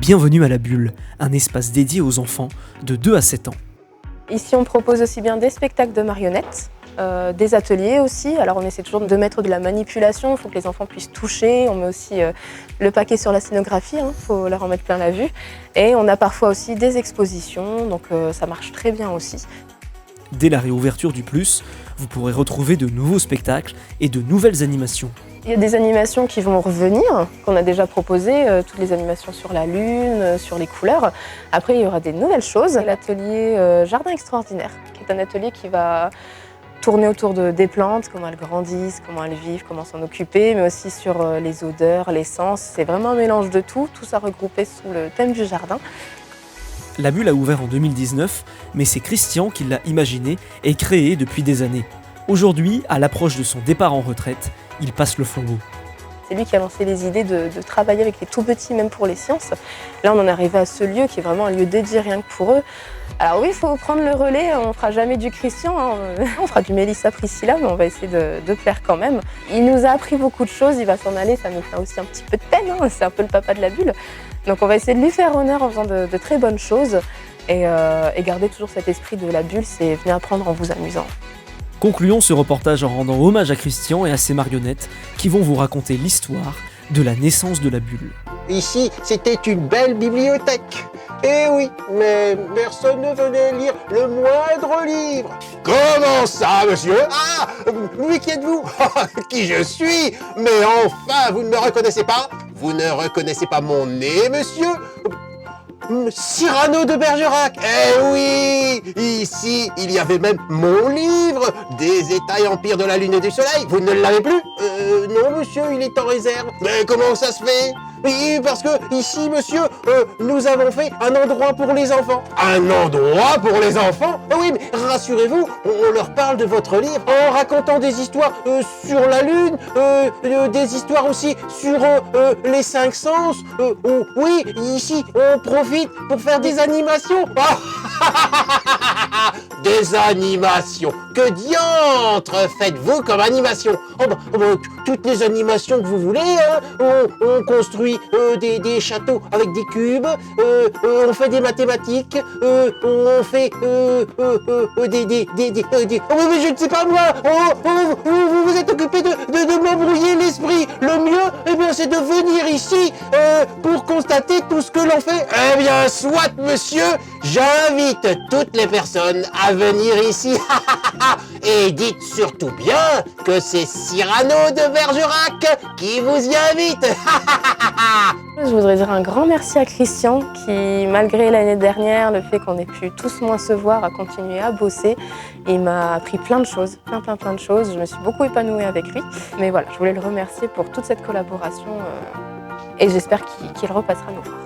Bienvenue à la Bulle, un espace dédié aux enfants de 2 à 7 ans. Ici, on propose aussi bien des spectacles de marionnettes, des ateliers aussi. Alors, on essaie toujours de mettre de la manipulation, il faut que les enfants puissent toucher. On met aussi le paquet sur la scénographie, il faut leur en mettre plein la vue. Et on a parfois aussi des expositions, donc ça marche très bien aussi. Dès la réouverture du Plus, vous pourrez retrouver de nouveaux spectacles et de nouvelles animations. Il y a des animations qui vont revenir, qu'on a déjà proposées, toutes les animations sur la lune, sur les couleurs. Après, il y aura des nouvelles choses. L'atelier Jardin Extraordinaire, qui est un atelier qui va tourner autour des plantes, comment elles grandissent, comment elles vivent, comment s'en occuper, mais aussi sur les odeurs, les sens. C'est vraiment un mélange de tout ça regroupé sous le thème du jardin. La Bulle a ouvert en 2019, mais c'est Christian qui l'a imaginé et créé depuis des années. Aujourd'hui, à l'approche de son départ en retraite, il passe le flambeau. C'est lui qui a lancé les idées de travailler avec les tout petits, même pour les sciences. Là, on en est arrivé à ce lieu qui est vraiment un lieu dédié rien que pour eux. Alors oui, il faut prendre le relais, on ne fera jamais du Christian, on fera du Mélissa Priscilla, mais on va essayer de plaire quand même. Il nous a appris beaucoup de choses, il va s'en aller, ça nous fait aussi un petit peu de peine, c'est un peu le papa de la Bulle. Donc on va essayer de lui faire honneur en faisant de très bonnes choses et garder toujours cet esprit de la Bulle, c'est venez apprendre en vous amusant. Concluons ce reportage en rendant hommage à Christian et à ses marionnettes qui vont vous raconter l'histoire de la naissance de la Bulle. Ici, c'était une belle bibliothèque. Eh oui, mais personne ne venait lire le moindre livre. Comment ça, monsieur? Ah, oui, qui êtes-vous? Qui je suis? Mais enfin, vous ne me reconnaissez pas? Vous ne reconnaissez pas mon nez, monsieur? Cyrano de Bergerac. Eh oui, ici, il y avait même mon livre, Des États et Empires de la Lune et du Soleil. Vous ne l'avez plus? Non, monsieur, il est en réserve. Mais comment ça se fait? Oui, parce que ici, monsieur, nous avons fait un endroit pour les enfants. Un endroit pour les enfants? Oui, mais rassurez-vous, on leur parle de votre livre en racontant des histoires sur la Lune, des histoires aussi sur les 5 sens. Oui, ici, on profite pour faire des animations. Des animations. Que diantre faites-vous comme animation? Toutes les animations que vous voulez, hein. On construit des châteaux avec des cubes, on fait des mathématiques, on fait mais je ne sais pas moi, vous vous êtes occupé de m'embrouiller l'esprit. Le mieux, eh bien, c'est de venir ici pour constater tout ce que l'on fait. Eh bien, soit monsieur, j'invite toutes les personnes à venir ici. Et dites surtout bien que c'est Cyrano de Bergerac qui vous y invite. Je voudrais dire un grand merci à Christian qui, malgré l'année dernière, le fait qu'on ait pu tous moins se voir, a continué à bosser. Il m'a appris plein de choses, plein de choses. Je me suis beaucoup épanouie avec lui. Mais voilà, je voulais le remercier pour toute cette collaboration et j'espère qu'il repassera nous voir.